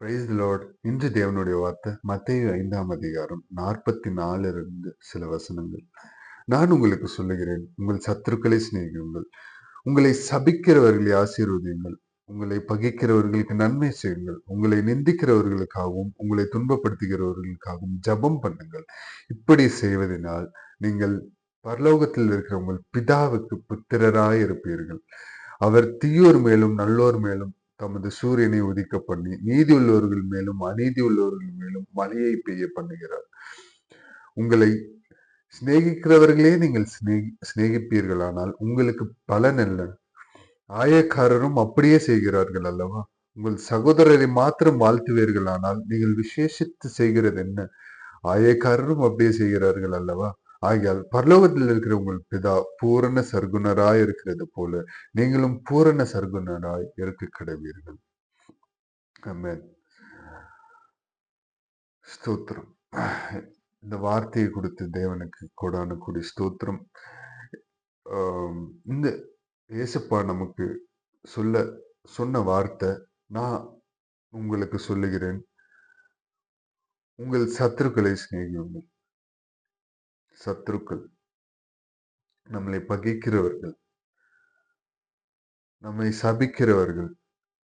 Praise the Lord. இன்று தேவனுடைய வார்த்தை மத்தேயு 5 44 இருந்து சில வசனங்கள். நான் உங்களுக்கு சொல்லுகிறேன், உங்கள் சத்துருக்களை சிநேகியுங்கள், உங்களை சபிக்கிறவர்களை ஆசீர்வதியுங்கள், உங்களை பகைக்கிறவர்களுக்கு நன்மை செய்யுங்கள், உங்களை நிந்திக்கிறவர்களுக்காகவும் உங்களை துன்பப்படுத்துகிறவர்களுக்காகவும் ஜெபம் பண்ணுங்கள். இப்படி செய்வதனால் நீங்கள் பரலோகத்தில் இருக்கிற உங்கள் பிதாவுக்கு புத்திரராய் இருப்பீர்கள். அவர் தீயோர் மேலும் நல்லோர் மேலும் தமது சூரியனை உதிக்க பண்ணி நீதி உள்ளவர்கள் மேலும் அநீதி உள்ளவர்கள் மேலும் மழையை பெய்ய பண்ணுகிறார். உங்களை சிநேகிக்கிறவர்களே நீங்கள் சிநேகிப்பீர்களானால் உங்களுக்கு பலன் என்ன? ஆயக்காரரும் அப்படியே செய்கிறார்கள் அல்லவா? உங்கள் சகோதரரை மாத்திரம் வாழ்த்துவீர்களானால் நீங்கள் விசேஷித்து செய்கிறது என்ன? ஆயக்காரரும் அப்படியே செய்கிறார்கள் அல்லவா? ஆகையால் பரலோகத்தில் இருக்கிற உங்கள் பிதா பூரண சர்க்குணராய் இருக்கிறது போல நீங்களும் பூரண சர்க்குணராய் இருக்க கடவீர்கள். ஆமென். ஸ்தோத்திரம். இந்த வார்த்தையை கொடுத்த தேவனுக்கு கோடான கோடி ஸ்தோத்திரம். இந்த இயேசப்பா நமக்கு சொன்ன வார்த்தை நான் உங்களுக்கு சொல்லுகிறேன், உங்கள் சத்துருக்களை சிநேகியுங்கள். சத்துருக்கள் நம்மளை பகைக்கிறவர்கள், நம்மை சபிக்கிறவர்கள்,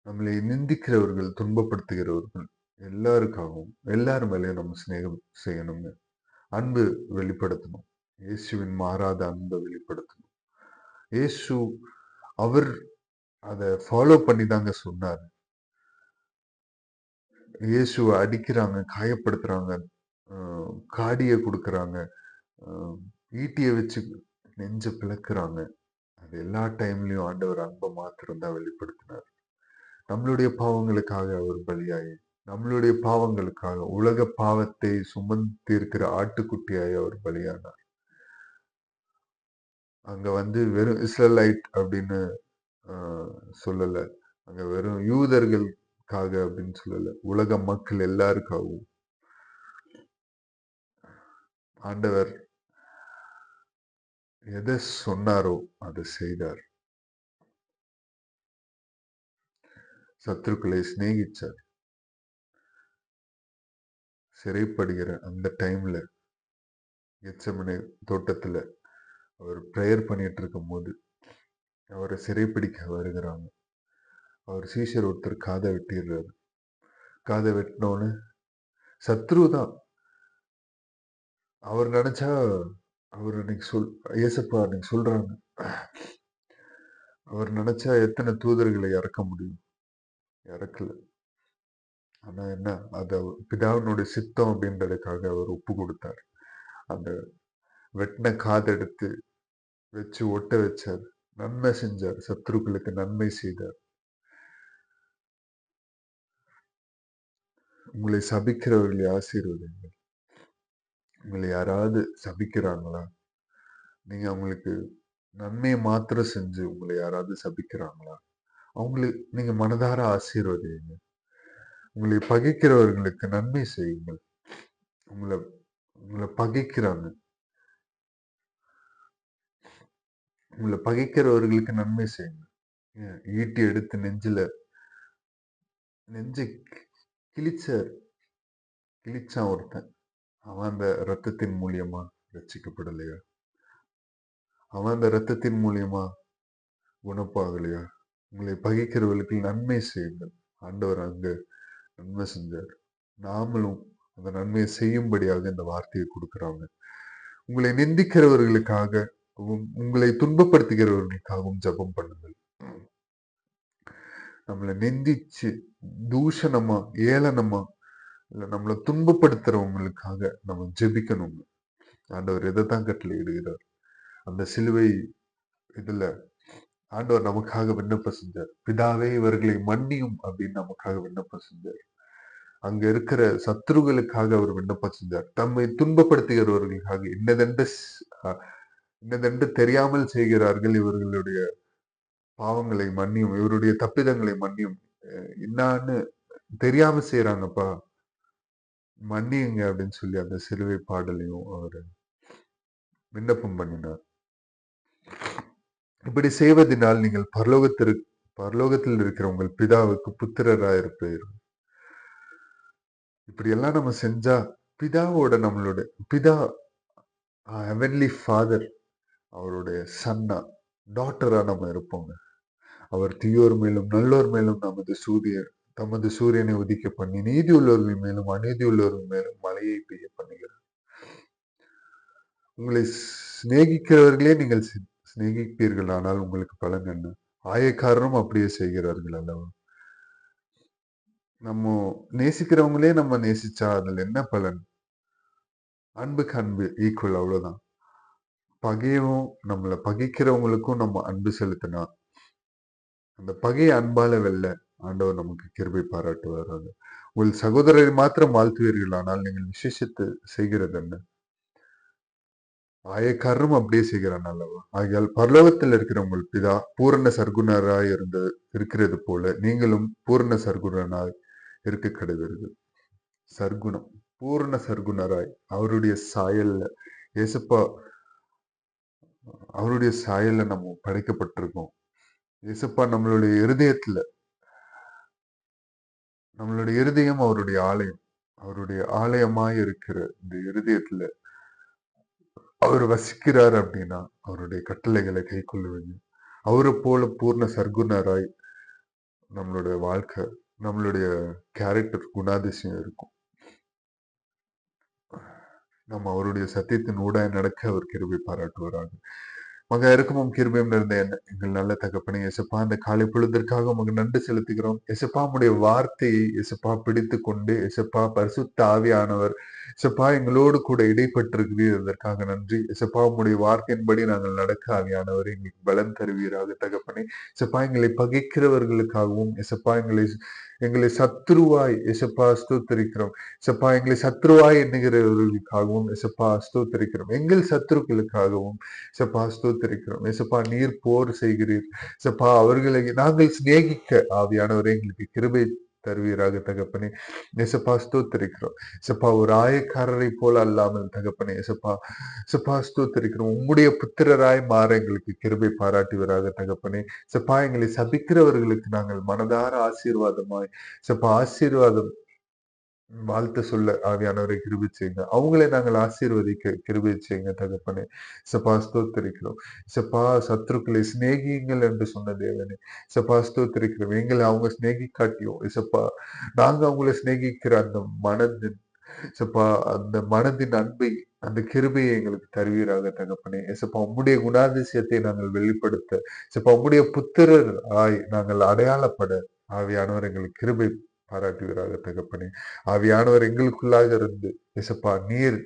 நம்மளை நிந்திக்கிறவர்கள், துன்பப்படுத்துகிறவர்கள் எல்லாருக்காகவும் எல்லார் மேலேயும் நம்ம சிநேகம் செய்யணுங்க. அன்பு வெளிப்படுத்தணும். இயேசுவின் மாறாத அன்பை வெளிப்படுத்தணும். இயேசு அவர் அதை ஃபாலோ பண்ணி தாங்க சொன்னார். இயேசுவை அடிக்கிறாங்க, காயப்படுத்துறாங்க, காடிய கொடுக்கறாங்க, ஈட்டிய வச்சு நெஞ்ச பிளக்குறாங்க. அது எல்லா டைம்லயும் ஆண்டவர் அன்பை மாத்திரம் தான் வெளிப்படுத்தினார். நம்மளுடைய பாவங்களுக்காக அவர் பலியாயி, நம்மளுடைய பாவங்களுக்காக உலக பாவத்தை சுமந்திருக்கிற ஆட்டுக்குட்டியாய் அவர் பலியானார். அங்க வெறும் இஸ்ரேலைட் அப்படின்னு சொல்லல, அங்க வெறும் யூதர்களுக்காக அப்படின்னு சொல்லல, உலக மக்கள் எல்லாருக்காகவும் ஆண்டவர் எதை சொன்னாரோ அதை செய்தார். சத்துருக்களை சிநேகிச்சார். சிறைப்படுகிற அந்த டைம்ல கெத்செமனே தோட்டத்துல அவர் பிரேயர் பண்ணிட்டு இருக்கும் போது அவரை சிறைப்பிடிக்க வருகிறாங்க. அவர் சீஷர் ஒருத்தர் காதை வெட்டிடுறாரு. காதை வெட்டினோன்னு சத்ரு தான். அவர் நினைச்சா அவர் ஏசப்பா அன்னைக்கு சொல்றாங்க, அவர் நினைச்சா எத்தனை தூதர்களை இறக்க முடியும், இறக்கல. ஆனா என்ன, அத பிதாவினுடைய சித்தம் அப்படின்றதுக்காக அவர் ஒப்பு கொடுத்தார். அந்த வெட்டின காதை எடுத்து வச்சு ஒட்ட வச்சார், நன்மை செஞ்சார், சத்துருக்களுக்கு நன்மை செய்தார். உங்களை சபிக்கிறவர்களை ஆசீர்வதிங்க. உங்களை யாராவது சபிக்கிறாங்களா, நீங்க அவங்களுக்கு நன்மையை மாத்திரம் செஞ்சு உங்களை யாராவது சபிக்கிறாங்களா, அவங்களுக்கு நீங்க மனதார ஆசீர்வதிங்க. உங்களை பகைக்கிறவர்களுக்கு நன்மை செய்யுங்கள். உங்களை உங்களை பகைக்கிறாங்க, உங்களை பகைக்கிறவர்களுக்கு நன்மை செய்யுங்க. ஈட்டி எடுத்து நெஞ்சை கிழிச்சான் ஒருத்தன். அவன் அந்த ரத்தத்தின் மூலியமா ரட்சிக்கப்படலையா? அவன் அந்த ரத்தத்தின் மூலியமா குணப்பாகலையா? உங்களை பகைக்கிறவர்களுக்கு நன்மை செய்யுங்கள். ஆண்டவர் அங்க நன்மை செஞ்சார். நாமளும் அந்த நன்மையை செய்யும்படியாக இந்த வார்த்தையை கொடுக்கிறாங்க. உங்களை நிந்திக்கிறவர்களுக்காக, உங்களை துன்பப்படுத்துகிறவர்களுக்காகவும் ஜெபம் பண்ணுங்கள். நம்மளை நிந்திச்சு தூஷணமா, ஏளனமா, இல்ல நம்மளை துன்பப்படுத்துறவங்களுக்காக நம்ம ஜெபிக்கணும். ஆண்டவர் இதைத்தான் கட்டளை இடுகிறார். அந்த சிலுவை இதுல ஆண்டவர் நமக்காக விண்ணப்பம் செஞ்சார். பிதாவே இவர்களை மன்னியும் அப்படின்னு நமக்காக விண்ணப்பம் செஞ்சார். அங்க இருக்கிற சத்துருகளுக்காக அவர் விண்ணப்பம் செஞ்சார். தம்மை துன்பப்படுத்துகிறவர்களுக்காக இன்னதென்று தெரியாமல் செய்கிறார்கள், இவர்களுடைய பாவங்களை மன்னியும், இவருடைய தப்பிதங்களை மன்னியும், என்னான்னு தெரியாம செய்யறாங்கப்பா, மன்னியுங்க அப்படின்னு சொல்லி அந்த சிலுவை பாடலையும் அவர் விண்ணப்பம் பண்ணினார். இப்படி செய்வதனால் நீங்கள் பரலோகத்தில் இருக்கிற உங்கள் பிதாவுக்கு புத்திரராயிருப்பீர்கள். இப்படி எல்லாம் நம்ம செஞ்சா பிதாவோட நம்மளோட பிதா ஹெவன்லி ஃபாதர் அவருடைய சன்னா டாட்டரா நம்ம இருப்போங்க. அவர் தீயோர் மேலும் நல்லோர் மேலும் தமது சூரியனை உதிக்க பண்ணி நீதி உள்ளவர்கள் மேலும் அநீதி உள்ளவர்கள் மேலும் மழையை பெய்ய பண்ணுகிறார். உங்களை சிநேகிக்கிறவர்களே நீங்கள் சிநேகிப்பீர்கள், ஆனால் உங்களுக்கு பலன் என்ன? ஆயக்காரரும் அப்படியே செய்கிறார்கள் அல்லவா? நம்ம நேசிக்கிறவங்களே நம்ம நேசிச்சா அதுல என்ன பலன்? அன்புக்கு அன்பு ஈக்குவல், அவ்வளவுதான். நம்மளை பகைக்கிறவங்களுக்கும் நம்ம அன்பு செலுத்தினா அந்த பகையை அன்பால வெல்ல ஆண்டவர் நமக்கு கிருபை பாராட்டுவார். உங்கள் சகோதரரை மாத்திரம் வாழ்த்துவீர்கள், ஆனால் நீங்கள் விசேஷத்தை செய்கிறது என்ன? ஆயக்காரரும் அப்படியே செய்கிறான் அல்லவா? ஆகையால் பரலோகத்தில் இருக்கிற உங்கள் பிதா பூரண சர்க்குணராய் இருக்கிறது போல நீங்களும் பூரண சர்க்குணராய் இருக்க கடவீர்கள். சர்க்குணம், பூரண சர்க்குணராய் அவருடைய சாயல்ல, இயேசுப்பா அவருடைய சாயல்ல நம்ம படைக்கப்பட்டிருக்கோம். இயேசுப்பா நம்மளுடைய இருதயம் அவருடைய ஆலயம். அவருடைய ஆலயமாய் இருக்கிற இந்த இருதயத்துல அவர் வசிக்கிறார் அப்படின்னா அவருடைய கட்டளைகளை கை கொள்ளுவீங்க. அவரை போல பூர்ண சர்க்குணராய் நம்மளுடைய வாழ்க்கை, நம்மளுடைய கேரக்டர், குணாதிசயம் இருக்கும். நம்ம அவருடைய சத்தியத்தின் ஊடாய் நடக்க அவர் கிருபை பாராட்டுவாராக. மகா இறக்கமும் கிருபையும் நிறைந்த எங்கள் நல்ல தகப்பனே எசப்பா, அந்த காலை பொழுதற்காக உமக்கு நன்றி செலுத்துகிறோம். எசப்பா உடைய வார்த்தையை எசப்பா பிடித்து கொண்டு எசப்பா பரிசுத்த ஆவியானவர் எசப்பா எங்களோடு கூட இடைப்பட்டிருக்கிறீர், அதற்காக நன்றி. எசப்பா உடைய வார்த்தையின்படி நாங்கள் நடக்க ஆவியானவர் எங்களுக்கு பலம் தருவீராக தகப்பனே. எசப்பா எங்களை பகைக்கிறவர்களுக்காகவும் எசப்பா எங்களை சத்ருவாய் எசப்பா ஸ்தோத்தரிக்கிறோம். எசப்பா எங்களை சத்ருவாய் எண்ணுகிறவர்களுக்காகவும் எசப்பா ஸ்தோத்தரிக்கிறோம். எங்கள் சத்துருக்களுக்காகவும் எசப்பா ஸ்தோத்தரிக்கிறோம். எசப்பா நீர் போர் செய்கிறீர். எசப்பா அவர்களை நாங்கள் சிநேகிக்க ஆவியானவரை எங்களுக்கு கிருபை தருவீராக தகப்பனே. எசப்பா ஸ்தோத்தரிக்கிறோம். எசப்பா ஒரு ஆயக்காரரை போல அல்லாமல் தகப்பனே எசப்பா ஸ்தோத்தரிக்கிறோம். உம்முடைய புத்திரராய் மாற எங்களுக்கு கிருபை பாராட்டுவீராக தகப்பனே. எசப்பா எங்களை சபிக்கிறவர்களுக்கு நாங்கள் மனதார ஆசீர்வாதமாய் எசப்பா ஆசீர்வாதம் வாழ்த்து சொல்ல ஆவியானவரை கிருபை செய்யுங்க. அவங்களை நாங்கள் ஆசீர்வதிக்க கிருபை செய்யுங்க தகப்பனே. சப்பா ஸ்தோத்திரிக்கிறோம். சப்பா சத்ருக்களை சிநேகியுங்கள் என்று சொன்ன தேவனே. சப்பா ஸ்தோத்திரிக்கிறோம். எங்களை அவங்க சிநேகிக்காட்டியும் இசப்பா நாங்க அவங்களை சிநேகிக்கிற அந்த மனதின் சப்பா அந்த மனதின் அன்பை, அந்த கிருபையை எங்களுக்கு தருவீராக தகப்பனே. எசப்பா உம்முடைய குணாதிசயத்தை நாங்கள் வெளிப்படுத்த சப்பா உம்முடைய புத்திரர் நாங்கள் அடையாளப்பட ஆவியானவர் எங்களுக்கு கிருபை பாராட்டுகிறாக தகப்பனே. ஆவியானவர் எங்களுக்குள்ளாக இருந்து எசப்பா நீர்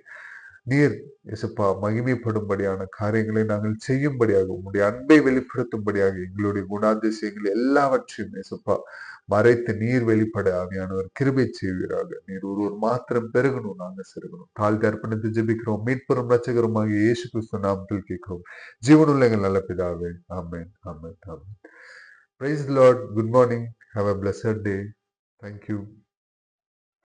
நீர் எசப்பா மகிமைப்படும்படியான காரியங்களை நாங்கள் செய்யும்படியாக, உங்களுடைய அன்பை வெளிப்படுத்தும்படியாக எங்களுடைய குணாதிசயங்கள் எல்லாவற்றையும் எசப்பா மறைத்து நீர் வெளிப்பட ஆவியானவர் கிருபை செய்வீராக. நீர் ஒருவர் மாத்திரம் பெருகணும், நாங்க சிறுகணும். தாழ்த்தி அர்ப்பணித்து ஜெபிக்கிறோம். மீட்பெரும் ரட்சகருமாக இயேசு கிறிஸ்து நாமத்தில் கேட்கிறோம். ஜீவனுள்ள எங்கள் நல்ல பிதாவே. ஆமென், ஆமென், ஆமென். Praise the Lord. Good morning. Have a blessed day. Thank you.